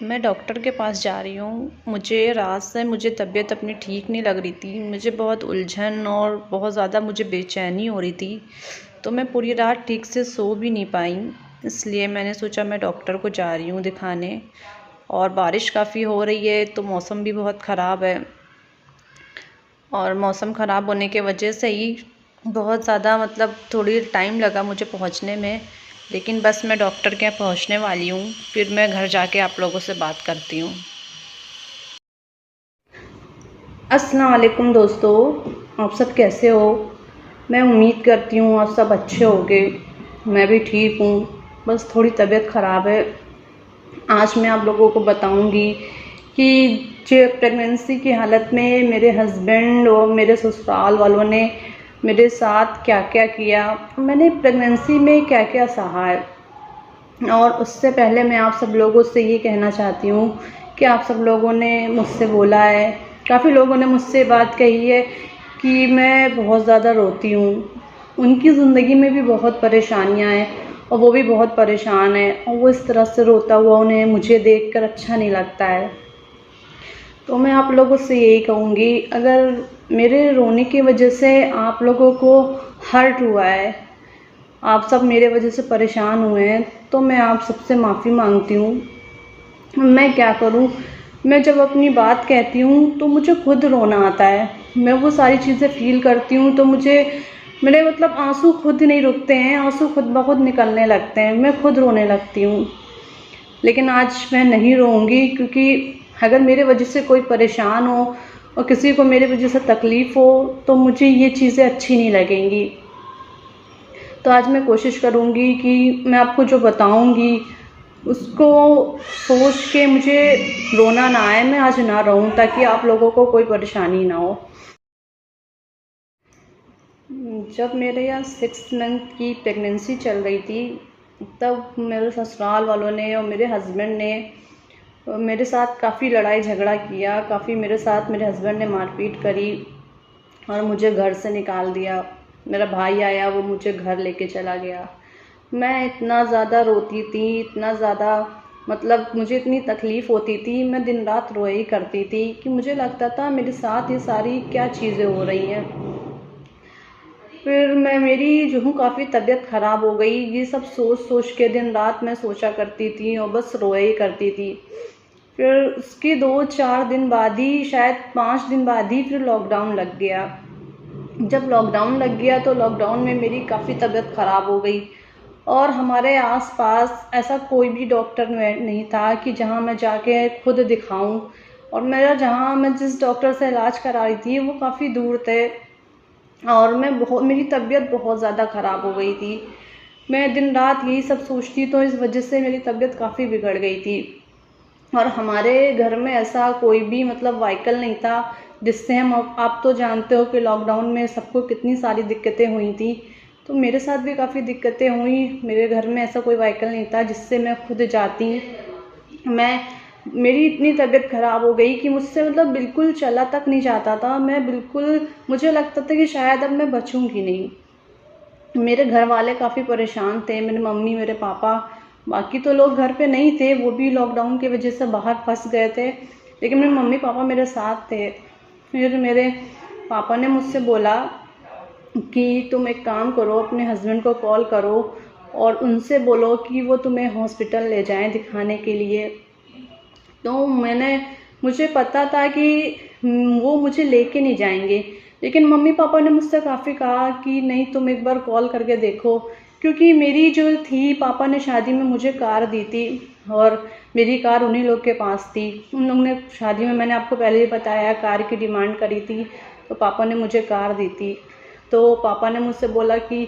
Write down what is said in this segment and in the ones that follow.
मैं डॉक्टर के पास जा रही हूँ। मुझे तबीयत अपनी ठीक नहीं लग रही थी। मुझे बहुत उलझन और बहुत ज़्यादा मुझे बेचैनी हो रही थी। तो मैं पूरी रात ठीक से सो भी नहीं पाई। इसलिए मैंने सोचा मैं डॉक्टर को जा रही हूँ दिखाने। और बारिश काफ़ी हो रही है तो मौसम भी बहुत ख़राब है। और मौसम ख़राब होने के वजह से ही बहुत ज़्यादा थोड़ी टाइम लगा मुझे पहुँचने में। लेकिन बस मैं डॉक्टर के यहाँ पहुँचने वाली हूँ। फिर मैं घर जाके आप लोगों से बात करती हूँ। अस्सलाम वालेकुम दोस्तों, आप सब कैसे हो? मैं उम्मीद करती हूँ आप सब अच्छे होंगे। मैं भी ठीक हूँ, बस थोड़ी तबीयत ख़राब है। आज मैं आप लोगों को बताऊंगी कि जो प्रेगनेंसी की हालत में मेरे हस्बैंड और मेरे ससुराल वालों ने मेरे साथ क्या क्या किया, मैंने प्रेगनेंसी में क्या क्या सहा है। और उससे पहले मैं आप सब लोगों से ये कहना चाहती हूँ कि आप सब लोगों ने मुझसे बोला है, काफ़ी लोगों ने मुझसे बात कही है कि मैं बहुत ज़्यादा रोती हूँ। उनकी ज़िंदगी में भी बहुत परेशानियाँ हैं और वो भी बहुत परेशान है, और वो इस तरह से रोता हुआ उन्हें मुझे देखकर अच्छा नहीं लगता है। तो मैं आप लोगों से यही कहूँगी, अगर मेरे रोने की वजह से आप लोगों को हर्ट हुआ है, आप सब मेरे वजह से परेशान हुए हैं, तो मैं आप सबसे माफ़ी मांगती हूँ। मैं क्या करूँ, मैं जब अपनी बात कहती हूँ तो मुझे खुद रोना आता है। मैं वो सारी चीज़ें फ़ील करती हूँ तो मुझे मेरे आंसू खुद नहीं रुकते हैं, आंसू खुद ब खुद निकलने लगते हैं, मैं खुद रोने लगती हूँ। लेकिन आज मैं नहीं रोऊंगी, क्योंकि अगर मेरे वजह से कोई परेशान हो और किसी को मेरे वजह से तकलीफ़ हो तो मुझे ये चीज़ें अच्छी नहीं लगेंगी। तो आज मैं कोशिश करूँगी कि मैं आपको जो बताऊँगी उसको सोच के मुझे रोना ना आए, मैं आज ना रोऊँ, ताकि आप लोगों को कोई परेशानी ना हो। जब मेरे यहाँ 6 मंथ की प्रेगनेंसी चल रही थी, तब मेरे ससुराल वालों ने और मेरे हस्बैंड ने मेरे साथ काफ़ी लड़ाई झगड़ा किया। काफ़ी मेरे साथ मेरे हस्बैंड ने मारपीट करी और मुझे घर से निकाल दिया। मेरा भाई आया, वो मुझे घर लेके चला गया। मैं इतना ज़्यादा रोती थी, इतना ज़्यादा मुझे इतनी तकलीफ़ होती थी, मैं दिन रात रोया ही करती थी कि मुझे लगता था मेरे साथ ये सारी क्या चीज़ें हो रही हैं। फिर मेरी जो हूँ काफ़ी तबीयत ख़राब हो गई। ये सब सोच सोच के दिन रात मैं सोचा करती थी और बस रोया ही करती थी। फिर उसके 2-4 दिन बाद ही, शायद 5 दिन बाद ही, फिर लॉकडाउन लग गया। जब लॉकडाउन लग गया तो लॉकडाउन में मेरी काफ़ी तबीयत ख़राब हो गई, और हमारे आसपास ऐसा कोई भी डॉक्टर नहीं था कि जहां मैं जाके खुद दिखाऊं। और मैं जिस डॉक्टर से इलाज करा रही थी वो काफ़ी दूर थे, और मेरी तबीयत बहुत ज़्यादा ख़राब हो गई थी। मैं दिन रात यही सब सोचती, तो इस वजह से मेरी तबीयत काफ़ी बिगड़ गई थी। और हमारे घर में ऐसा कोई भी व्हीकल नहीं था जिससे आप तो जानते हो कि लॉकडाउन में सबको कितनी सारी दिक्कतें हुई थी। तो मेरे साथ भी काफ़ी दिक्कतें हुई। मेरे घर में ऐसा कोई व्हीकल नहीं था जिससे मैं खुद जाती। मैं मेरी इतनी तबीयत ख़राब हो गई कि मुझसे बिल्कुल चला तक नहीं जाता था। मुझे लगता था कि शायद अब मैं बचूंगी नहीं। मेरे घर वाले काफ़ी परेशान थे, मेरी मम्मी, मेरे पापा। बाकी तो लोग घर पे नहीं थे, वो भी लॉकडाउन की वजह से बाहर फंस गए थे, लेकिन मेरे मम्मी पापा मेरे साथ थे। फिर मेरे पापा ने मुझसे बोला कि तुम एक काम करो, अपने हस्बैंड को कॉल करो और उनसे बोलो कि वो तुम्हें हॉस्पिटल ले जाएं दिखाने के लिए। तो मुझे पता था कि वो मुझे लेके नहीं जाएंगे, लेकिन मम्मी पापा ने मुझसे काफ़ी कहा कि नहीं, तुम एक बार कॉल करके देखो। क्योंकि मेरी जो थी, पापा ने शादी में मुझे कार दी थी, और मेरी कार उन्हीं लोग के पास थी। उन लोगों ने शादी में, मैंने आपको पहले ही बताया, कार की डिमांड करी थी, तो पापा ने मुझे कार दी थी। तो पापा ने मुझसे बोला कि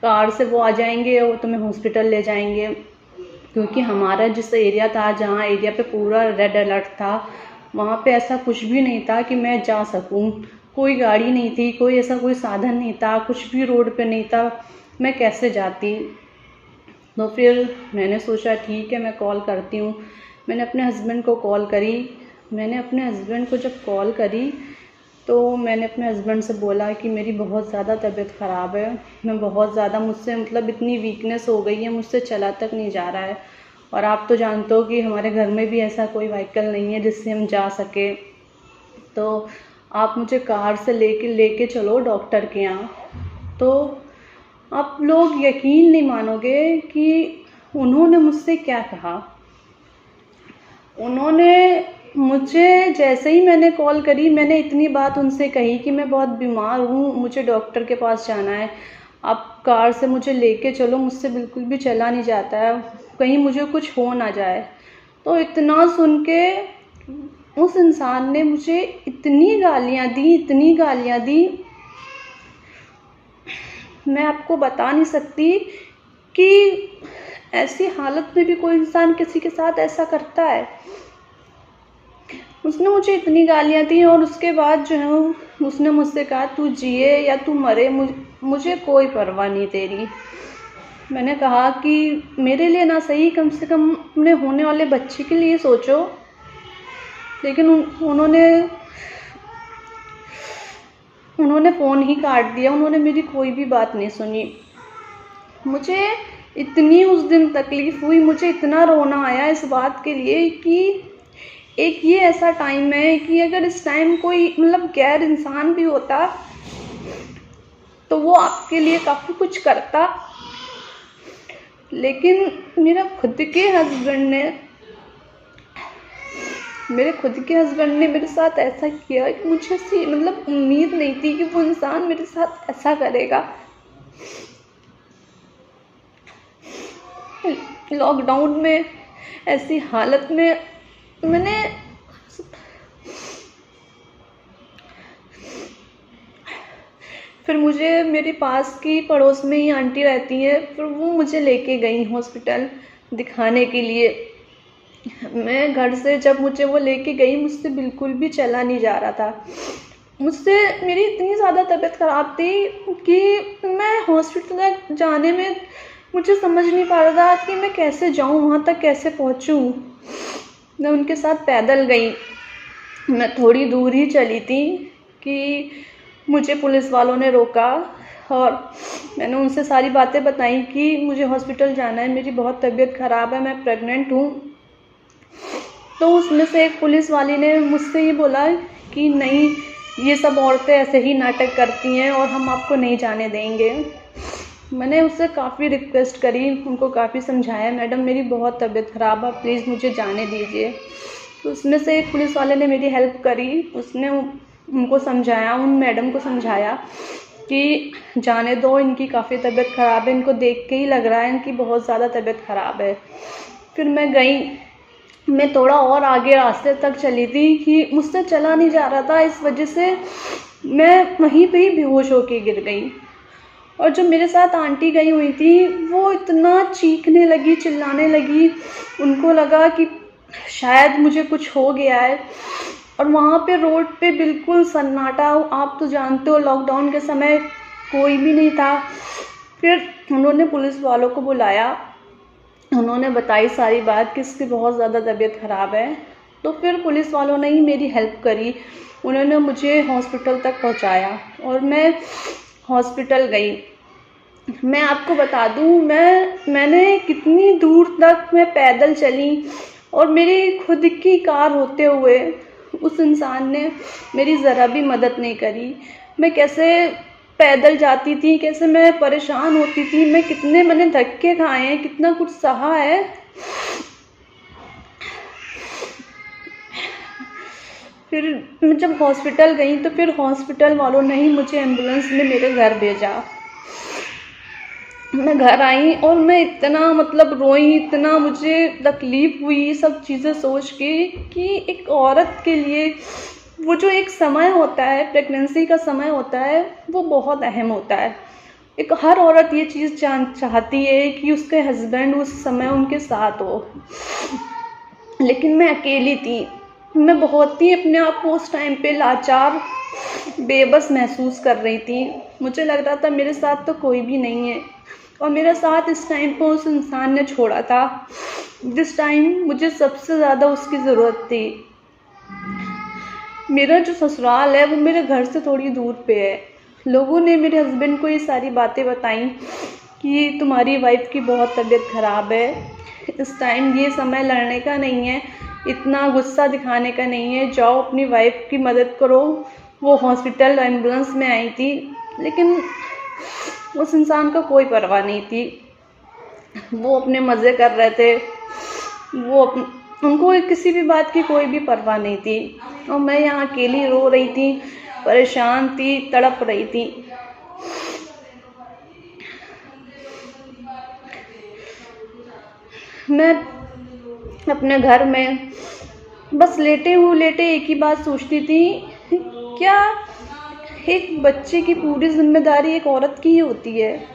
कार से वो आ जाएंगे और तुम्हें हॉस्पिटल ले जाएंगे। क्योंकि हमारा जिस एरिया था, जहाँ एरिया पे पूरा रेड अलर्ट था, वहाँ पे ऐसा कुछ भी नहीं था कि मैं जा सकूँ। कोई गाड़ी नहीं थी, कोई ऐसा कोई साधन नहीं था, कुछ भी रोड पे नहीं था, मैं कैसे जाती। तो फिर मैंने सोचा ठीक है, मैं कॉल करती हूँ। मैंने अपने हस्बैंड को कॉल करी। मैंने अपने हस्बैंड को जब कॉल करी तो मैंने अपने हस्बैंड से बोला कि मेरी बहुत ज़्यादा तबीयत ख़राब है, मैं बहुत ज़्यादा, मुझसे इतनी वीकनेस हो गई है, मुझसे चला तक नहीं जा रहा है। और आप तो जानते हो कि हमारे घर में भी ऐसा कोई व्हीकल नहीं है जिससे हम जा सके। तो आप मुझे कार से लेके चलो डॉक्टर के यहाँ। तो आप लोग यकीन नहीं मानोगे कि उन्होंने मुझसे क्या कहा। उन्होंने मुझे जैसे ही मैंने कॉल करी, मैंने इतनी बात उनसे कही कि मैं बहुत बीमार हूँ, मुझे डॉक्टर के पास जाना है, आप कार से मुझे लेके चलो, मुझसे बिल्कुल भी चला नहीं जाता है, कहीं मुझे कुछ हो ना जाए। तो इतना सुन के उस इंसान ने मुझे इतनी गालियाँ दी, मैं आपको बता नहीं सकती कि ऐसी हालत में भी कोई इंसान किसी के साथ ऐसा करता है। उसने मुझे इतनी गालियाँ दी और उसके बाद जो है उसने मुझसे कहा तू जिए या तू मरे, मुझे कोई परवाह नहीं तेरी। मैंने कहा कि मेरे लिए ना सही, कम से कम अपने होने वाले बच्चे के लिए सोचो। लेकिन उन्होंने फ़ोन ही काट दिया, उन्होंने मेरी कोई भी बात नहीं सुनी। मुझे इतनी उस दिन तकलीफ़ हुई, मुझे इतना रोना आया इस बात के लिए कि एक ये ऐसा टाइम है कि अगर इस टाइम कोई मतलब गैर इंसान भी होता तो वो आपके लिए काफ़ी कुछ करता। लेकिन मेरे खुद के हस्बैंड ने मेरे साथ ऐसा किया कि मुझे ऐसी मतलब उम्मीद नहीं थी कि वो इंसान मेरे साथ ऐसा करेगा। लॉकडाउन में ऐसी हालत में फिर मुझे मेरे पास की पड़ोस में ही आंटी रहती है, फिर वो मुझे लेके गई हॉस्पिटल दिखाने के लिए। मैं घर से जब मुझे वो लेके गई, मुझसे बिल्कुल भी चला नहीं जा रहा था। मेरी इतनी ज़्यादा तबीयत ख़राब थी कि मैं हॉस्पिटल तक जाने में मुझे समझ नहीं पा रहा था कि मैं कैसे जाऊँ, वहाँ तक कैसे पहुँचूँ। मैं उनके साथ पैदल गई। मैं थोड़ी दूर ही चली थी कि मुझे पुलिस वालों ने रोका और मैंने उनसे सारी बातें बताई कि मुझे हॉस्पिटल जाना है, मेरी बहुत तबीयत ख़राब है, मैं प्रेग्नेंट हूँ। तो उसमें से एक पुलिस वाली ने मुझसे ये बोला कि नहीं, ये सब औरतें ऐसे ही नाटक करती हैं और हम आपको नहीं जाने देंगे। मैंने उससे काफ़ी रिक्वेस्ट करी, उनको काफ़ी समझाया, मैडम मेरी बहुत तबीयत ख़राब है, प्लीज़ मुझे जाने दीजिए। तो उसमें से एक पुलिस वाले ने मेरी हेल्प करी। उसने उनको समझाया, उन मैडम को समझाया कि जाने दो, इनकी काफ़ी तबीयत ख़राब है, इनको देख के ही लग रहा है इनकी बहुत ज़्यादा तबीयत ख़राब है। फिर मैं गई, मैं थोड़ा और आगे रास्ते तक चली थी कि मुझसे चला नहीं जा रहा था, इस वजह से मैं वहीं पे ही बेहोश होके गिर गई। और जो मेरे साथ आंटी गई हुई थी वो इतना चीखने लगी, चिल्लाने लगी, उनको लगा कि शायद मुझे कुछ हो गया है। और वहाँ पे रोड पे बिल्कुल सन्नाटा, आप तो जानते हो लॉकडाउन के समय कोई भी नहीं था। फिर उन्होंने पुलिस वालों को बुलाया, उन्होंने बताई सारी बात कि इसकी बहुत ज़्यादा तबीयत ख़राब है। तो फिर पुलिस वालों ने ही मेरी हेल्प करी, उन्होंने मुझे हॉस्पिटल तक पहुँचाया और मैं हॉस्पिटल गई। मैं आपको बता दूं, मैंने कितनी दूर तक मैं पैदल चली और मेरी खुद की कार होते हुए उस इंसान ने मेरी ज़रा भी मदद नहीं करी। मैं कैसे पैदल जाती थी, कैसे मैं परेशान होती थी, मैंने धक्के खाए हैं, कितना कुछ सहा है। फिर मैं जब हॉस्पिटल गई तो फिर हॉस्पिटल वालों ने ही मुझे एम्बुलेंस में मेरे घर भेजा। मैं घर आई और मैं इतना मतलब रोई, इतना मुझे तकलीफ़ हुई सब चीज़ें सोच के कि एक औरत के लिए वो जो एक समय होता है, प्रेगनेंसी का समय होता है, वो बहुत अहम होता है। एक हर औरत ये चीज़ चाहती है कि उसके हस्बैंड उस समय उनके साथ हो, लेकिन मैं अकेली थी। मैं बहुत ही अपने आप को उस टाइम पे लाचार, बेबस महसूस कर रही थी। मुझे लग रहा था मेरे साथ तो कोई भी नहीं है और मेरा साथ इस टाइम पे उस इंसान ने छोड़ा था जिस टाइम मुझे सबसे ज़्यादा उसकी ज़रूरत थी। मेरा जो ससुराल है वो मेरे घर से थोड़ी दूर पे है। लोगों ने मेरे हस्बैंड को ये सारी बातें बताई कि तुम्हारी वाइफ की बहुत तबीयत ख़राब है, इस टाइम ये समय लड़ने का नहीं है, इतना गुस्सा दिखाने का नहीं है। जाओ अपनी वाइफ की मदद करो। वो हॉस्पिटल एम्बुलेंस में आई थी, लेकिन उस इंसान को कोई परवाह नहीं थी। वो अपने मज़े कर रहे थे, उनको किसी भी बात की कोई भी परवाह नहीं थी। और मैं यहाँ अकेली रो रही थी, परेशान थी, तड़प रही थी। मैं अपने घर में बस लेटे एक ही बात सोचती थी, क्या एक बच्चे की पूरी जिम्मेदारी एक औरत की ही होती है?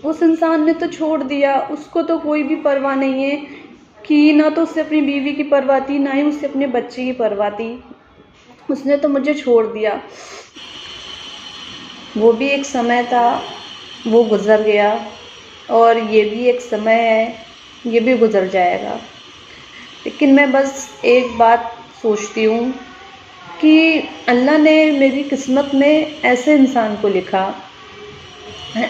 उस इंसान ने तो छोड़ दिया, उसको तो कोई भी परवाह नहीं है कि ना तो उससे अपनी बीवी की परवाह थी, ना ही उससे अपने बच्चे की परवाह थी। उसने तो मुझे छोड़ दिया। वो भी एक समय था, वो गुज़र गया, और ये भी एक समय है, ये भी गुज़र जाएगा। लेकिन मैं बस एक बात सोचती हूँ कि अल्लाह ने मेरी किस्मत में ऐसे इंसान को लिखा है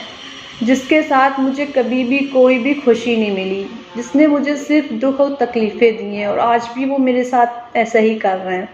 जिसके साथ मुझे कभी भी कोई भी खुशी नहीं मिली, जिसने मुझे सिर्फ दुख और तकलीफ़ें दी हैं, और आज भी वो मेरे साथ ऐसा ही कर रहे हैं।